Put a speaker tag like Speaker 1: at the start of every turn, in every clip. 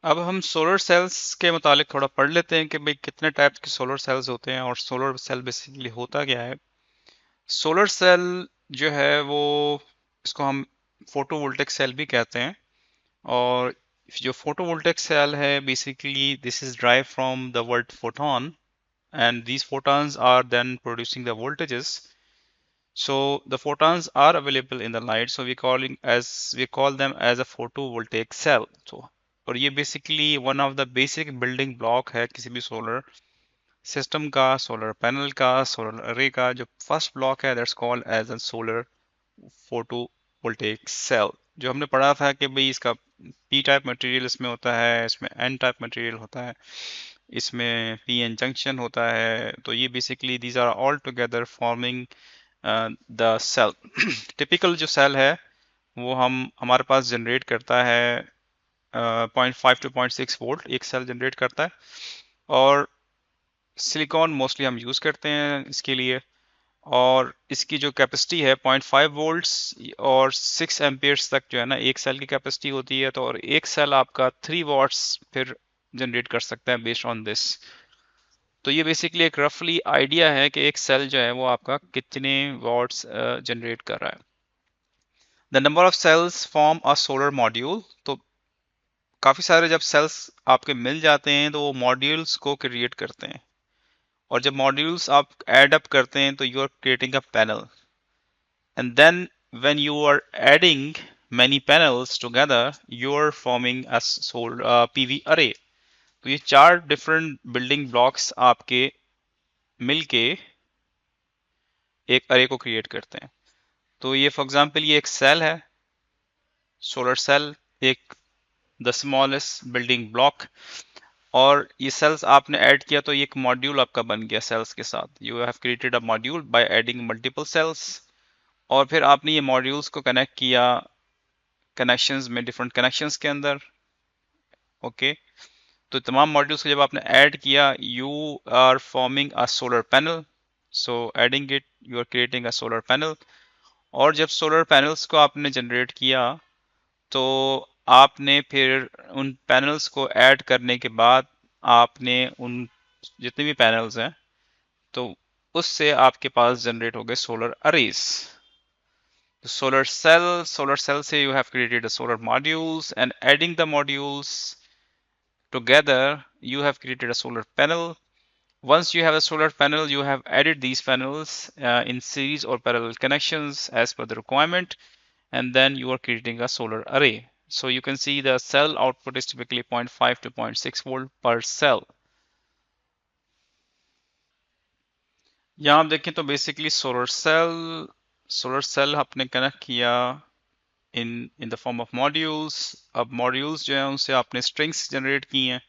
Speaker 1: अब हम solar cells के मुतालिक थोड़ा पढ़ लेते हैं कि भाई कितने टाइप के सोलर सेल्स होते हैं और सोलर सेल बेसिकली होता क्या है। सोलर सेल जो है वो, इसको हम फोटोवोल्टिक सेल भी कहते हैं। और जो फोटोवोल्टिक सेल है basically this is drive from the word photon, and these photons are then producing the voltages. So the photons are available in the light, so we call them as a photovoltaic cell. So और ये basically one of the basic building block है किसी भी solar system का, solar panel का, solar array का। जो first block है that's called as a solar photovoltaic cell. जो हमने पढ़ा था कि भाई इसका पी टाइप मटेरियल इसमें होता है, इसमें एन टाइप मटेरियल होता है, इसमें पी एन जंक्शन होता है। तो ये basically these are all together forming the cell. Typical जो सेल है वो हमारे पास जनरेट करता है 0.5 टू 0.6 वोल्ट एक सेल जनरेट करता है। और सिलिकॉन मोस्टली हम यूज़ करते हैं इसके लिए। और इसकी जो कैपेसिटी है 0.5 वोल्ट्स और 6 एम्पियर्स तक जो है ना एक सेल की कैपेसिटी होती है। तो और एक सेल आपका 3 वॉट्स फिर जनरेट कर सकता है बेस्ड ऑन दिस। तो ये बेसिकली एक रफली आइडिया है कि एक सेल जो है वो आपका कितने वॉट्स जनरेट कर रहा है। The number of cells form a solar module. तो काफ़ी सारे जब सेल्स आपके मिल जाते हैं तो वो मॉड्यूल्स को क्रिएट करते हैं। और जब मॉड्यूल्स आप ऐड अप करते हैं तो you are creating a panel. And then when you are adding many panels together, you are forming a solar PV array. तो ये चार डिफरेंट बिल्डिंग ब्लॉक्स आपके मिलके एक अरे को क्रिएट करते हैं। तो ये फॉर एग्जांपल ये एक सेल है, सोलर सेल, एक द स्मॉलेस्ट बिल्डिंग ब्लॉक। और ये सेल्स आपने ऐड किया तो ये एक मॉड्यूल आपका बन गया सेल्स के साथ। You have created a module by adding multiple cells. और फिर आपने ये मॉड्यूल्स को कनेक्ट किया कनेक्शंस में, डिफरेंट कनेक्शंस के अंदर। ओके तो तमाम मॉड्यूल्स को जब आपने ऐड किया you are forming a solar panel. So adding it you are creating a solar panel. और जब सोलर पैनल्स को आपने जनरेट किया तो आपने फिर उन पैनल्स को ऐड करने के बाद आपने उन जितने भी पैनल्स हैं तो उससे आपके पास जनरेट हो गए solar arrays. Solar cell say you have created the solar modules, and adding the modules together you have created a solar panel. Once you have a solar panel, you have added these panels in series or parallel connections as per the requirement, and then you are creating a solar array. So you can see the cell output is typically 0.5 to 0.6 volt per cell. यहाँ आप देखें तो basically solar cell आपने connect किया in the form of modules. अब modules जो है उनसे आपने strings generate की हैं।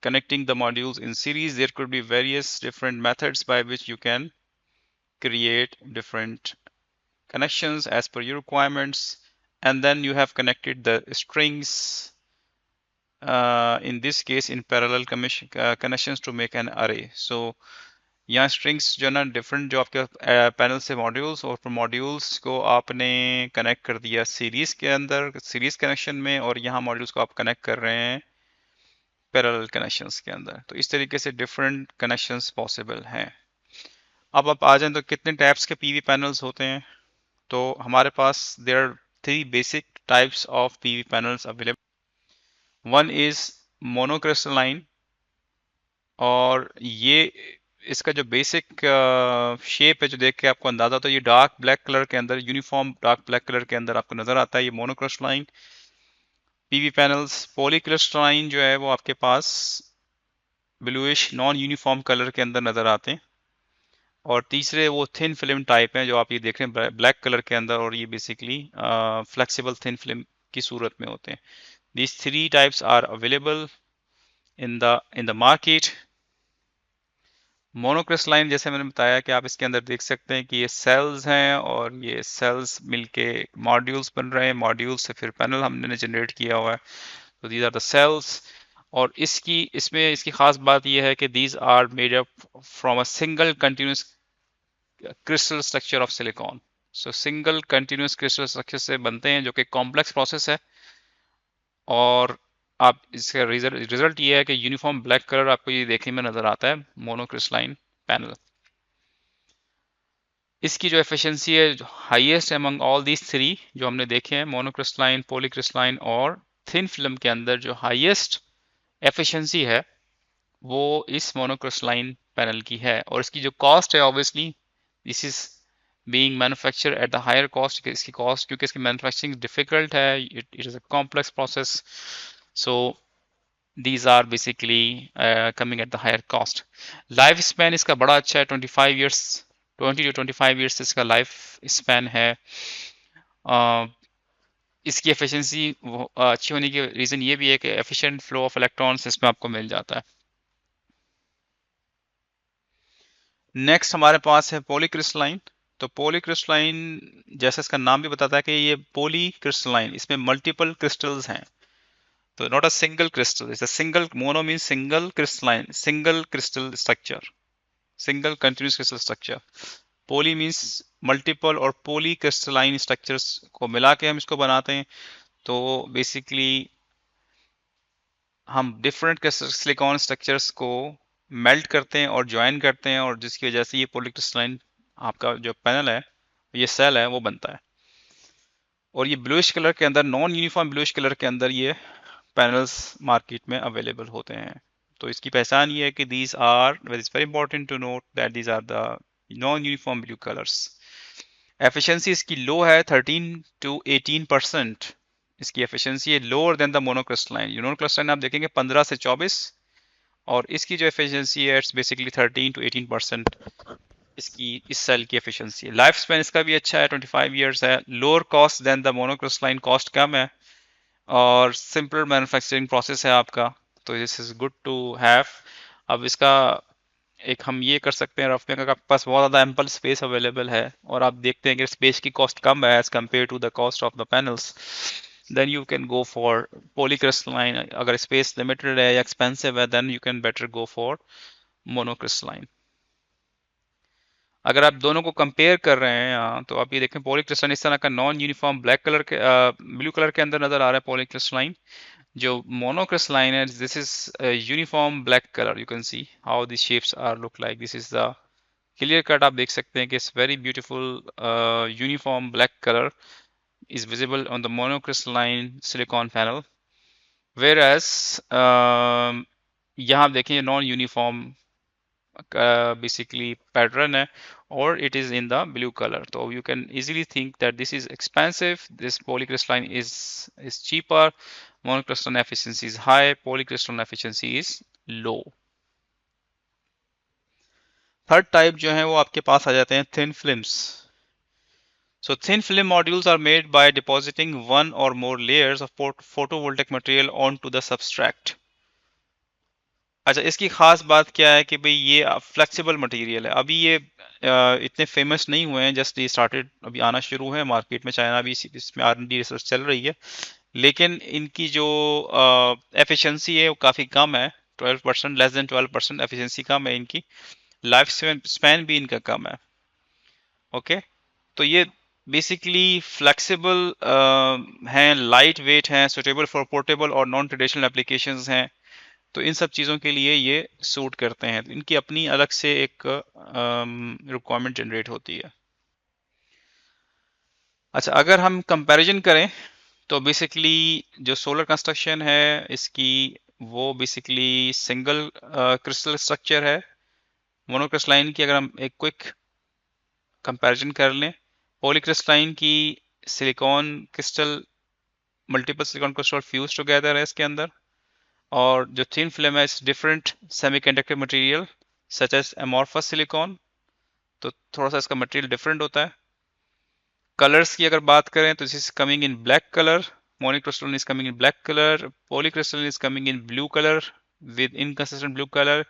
Speaker 1: Connecting the modules in series, there could be various different methods by which you can create different connections as per your requirements. And then you have connected the strings in this case in parallel connections to make an array. So यहाँ strings जो है ना different जो आपके panel से modules और modules को आपने कनेक्ट कर दिया सीरीज के अंदर, सीरीज कनेक्शन में। और यहाँ मॉड्यूल्स को आप कनेक्ट कर रहे हैं पैरेलल कनेक्शंस के अंदर। तो इस तरीके से डिफरेंट कनेक्शंस पॉसिबल हैं। अब आप आ जाएं तो कितने टाइप्स के पीवी पैनल्स होते हैं। तो हमारे पास there are 3 basic types of PV panels available. One is monocrystalline. और ये इसका जो बेसिक शेप है जो देख के आपको अंदाजा होता है, ये डार्क ब्लैक कलर के अंदर, यूनिफॉर्म डार्क ब्लैक कलर के अंदर आपको नजर आता है ये मोनोक्रिस्टलाइन पीवी पैनल्स। पॉलीक्रिस्टलाइन जो है वो आपके पास ब्लूइश नॉन यूनिफॉर्म कलर के अंदर नजर आते हैं। और तीसरे वो थिन फिल्म टाइप हैं जो आप ये देख रहे हैं ब्लैक कलर के अंदर, और ये बेसिकली फ्लेक्सिबल थिन फिल्म की सूरत में होते हैं। These 3 types are available in the market. Monocrystalline जैसे मैंने बताया कि आप इसके अंदर देख सकते हैं कि ये सेल्स हैं और ये सेल्स मिलके मॉड्यूल्स बन रहे हैं। मॉड्यूल से फिर पैनल हमने जनरेट किया हुआ है। तो दीज आर द सेल्स। और इसकी खास बात यह है कि these are made up from a single continuous crystal structure of silicon. So single continuous crystal structure से बनते हैं जो कि कॉम्प्लेक्स प्रोसेस है। और आप इसका रिजल्ट ये है कि यूनिफॉर्म ब्लैक कलर आपको ये देखने में नजर आता है मोनोक्रिस्टलाइन पैनल। इसकी जो एफिशिएंसी है highest among all these three जो हमने देखे हैं, मोनोक्रिस्टलाइन, पॉलीक्रिस्टलाइन और थिन फिल्म के अंदर जो हाईएस्ट एफिशिएंसी है वो इस मोनोक्रिस्टलाइन पैनल की है। और इसकी जो कॉस्ट है obviously this is being manufacture at the higher cost, इसकी कॉस्ट क्योंकि इसकी मैन्युफैक्चरिंग डिफिकल्ट है, it is a complex process, so these are basically coming at the higher cost. Life span इसका बड़ा अच्छा है, 25 years, 20 to 25 years इसका life span है। इसकी एफिशिएंसी अच्छी होने की रीज़न ये भी है कि एफिशिएंट फ्लो ऑफ इलेक्ट्रॉन्स इसमें आपको मिल जाता है। नेक्स्ट हमारे पास है पॉलीक्रिस्टलाइन। तो पॉलीक्रिस्टलाइन जैसे इसका नाम भी बताता है कि ये पॉलीक्रिस्टलाइन, इसमें मल्टीपल क्रिस्टल्स हैं। तो not a single crystal, it's a single, mono means single crystalline, single crystal structure, single continuous crystal structure. poly means multiple और poly crystalline structures को मिला के हम इसको बनाते हैं। तो बेसिकली हम डिफरेंट सिलिकॉन स्ट्रक्चर्स को मेल्ट करते हैं और ज्वाइन करते हैं और जिसकी वजह से ये पॉलीक्रिस्टलाइन आपका जो पैनल है, ये सेल है, वो बनता है। और ये ब्लूइश कलर के अंदर, नॉन यूनिफॉर्म ब्लूइश कलर के अंदर ये पैनल्स मार्केट में अवेलेबल होते हैं। तो इसकी पहचान ये है कि these are, it is very important to note that these are the non uniform blue colours. Efficiency इसकी लो है, 13 to 18% इसकी एफिशिएंसी है, lower than the monocrystalline. Monocrystalline आप देखेंगे 15 से 24 और इसकी जो एफिशिएंसी है इट्स बेसिकली 13 to 18% इसकी इस सेल की एफिशिएंसी है। लाइफ स्पैन इसका भी अच्छा है, 25 इयर्स है, lower cost than the monocrystalline, cost कम है और सिंपल मैन्युफैक्चरिंग प्रोसेस है आपका। तो this is good to have. अब इसका एक हम ये कर सकते हैं रफ में, अगर आपके पास बहुत ज़्यादा एम्पल स्पेस अवेलेबल है और आप देखते हैं कि स्पेस की कॉस्ट कम है as compare to the cost of the panels, then you can go for polycrystalline. अगर स्पेस लिमिटेड है या एक्सपेंसिव है then you can better go for monocrystalline. अगर आप दोनों को कंपेयर कर रहे हैं तो आप ये देखें पॉलीक्रिस्टलाइन इस तरह का नॉन यूनिफॉर्म ब्लैक कलर के ब्लू कलर के अंदर नजर आ रहा है पॉलीक्रिस्टलाइन। जो मोनोक्रिस्टलाइन है this is uniform black colour, you can see how the shapes are look like, this is the clear cut. आप देख सकते हैं कि it's very beautiful uniform black colour is visible on the monocrystalline silicon panel, whereas यहाँ आप देखें non uniform basically pattern है or it is in the blue color. So you can easily think that this is expensive, this polycrystalline is cheaper, monocrystalline efficiency is high, polycrystalline efficiency is low. Third type जो है वो आपके पास आ जाते हैं thin films. So thin film modules are made by depositing one or more layers of photovoltaic material onto the substrate. अच्छा, इसकी खास बात क्या है कि भाई ये फ्लेक्सिबल मटेरियल है। अभी ये इतने फेमस नहीं हुए हैं, जस्ट ये स्टार्टेड अभी आना शुरू है मार्केट में, चाइना भी इसमें R&D रिसर्च चल रही है, लेकिन इनकी जो एफिशिएंसी है वो काफ़ी कम है, 12%, लेस देन 12% एफिशिएंसी कम है इनकी, लाइफ स्पैन भी इनका कम है। ओके, तो ये बेसिकली फ्लेक्सिबल हैं, लाइट वेट हैं, सुटेबल फॉर पोर्टेबल और नॉन ट्रेडिशनल एप्लीकेशंस हैं। तो इन सब चीज़ों के लिए ये सूट करते हैं, इनकी अपनी अलग से एक रिक्वायरमेंट जनरेट होती है। अच्छा, अगर हम कंपैरिजन करें तो बेसिकली जो सोलर कंस्ट्रक्शन है इसकी वो बेसिकली सिंगल क्रिस्टल स्ट्रक्चर है। मोनोक्रिस्टलाइन की अगर हम एक क्विक कंपैरिजन कर लें, पॉलीक्रिस्टलाइन की silicon crystal, multiple silicon crystal fuse together है इसके अंदर, और जो थिन फिल्म है it's different semiconductor material such as amorphous silicon, तो थोड़ा सा इसका मटेरियल डिफरेंट होता है। कलर्स की अगर बात करें तो this is coming in black colour, monocrystalline is coming in black colour, polycrystalline is coming in blue colour with inconsistent blue color,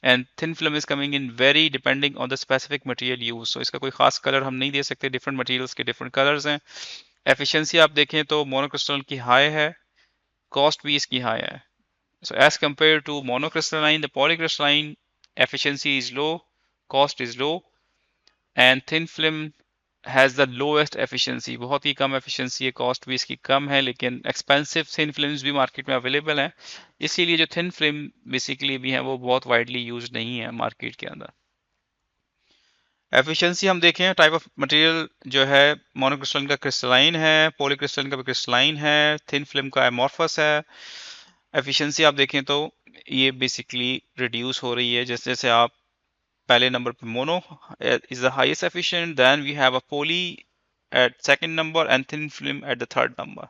Speaker 1: and thin film is coming in very depending on the specific material used. So इसका कोई खास colour हम नहीं दे सकते, different materials के different colours हैं। Efficiency आप देखें तो मोनोक्रिस्टल की हाई है, कॉस्ट भी इसकी हाई है। So as compared to monocrystalline, the polycrystalline efficiency is low, cost is low, and thin film has the lowest efficiency, बहुत ही कम एफिशिएंसी है, कॉस्ट भी इसकी कम है, लेकिन एक्सपेंसिव थिन फिल्म्स भी मार्केट में अवेलेबल हैं, इसीलिए जो थिन फिल्म बेसिकली भी हैं वो बहुत वाइडली यूज नहीं है मार्केट के अंदर। एफिशिएंसी हम देखें, टाइप ऑफ मटेरियल जो है मोनोक्रिस्टलाइन का क्रिस्टलाइन है, पॉलीक्रिस्टलाइन का भी क्रिस्टलाइन है, थिन फिल्म का एमॉर्फस है। एफिशिएंसी आप देखें तो ये बेसिकली रिड्यूस हो रही है, जैसे जैसे आप पहले नंबर पे mono is the highest efficient, then we have a poly at second number and thin film at the third number.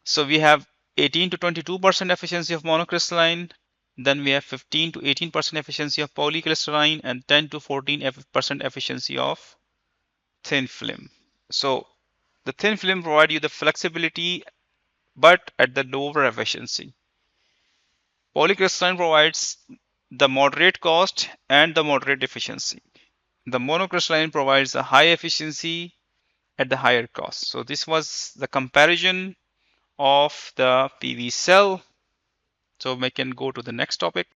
Speaker 1: So we have 18 to 22% efficiency of monocrystalline, then we have 15 to 18% efficiency of polycrystalline, and 10 to 14% efficiency of thin film. So the thin film provide you the flexibility but at the lower efficiency. Polycrystalline provides the moderate cost and the moderate efficiency. The monocrystalline provides a high efficiency at the higher cost. So this was the comparison of the PV cell. So we can go to the next topic.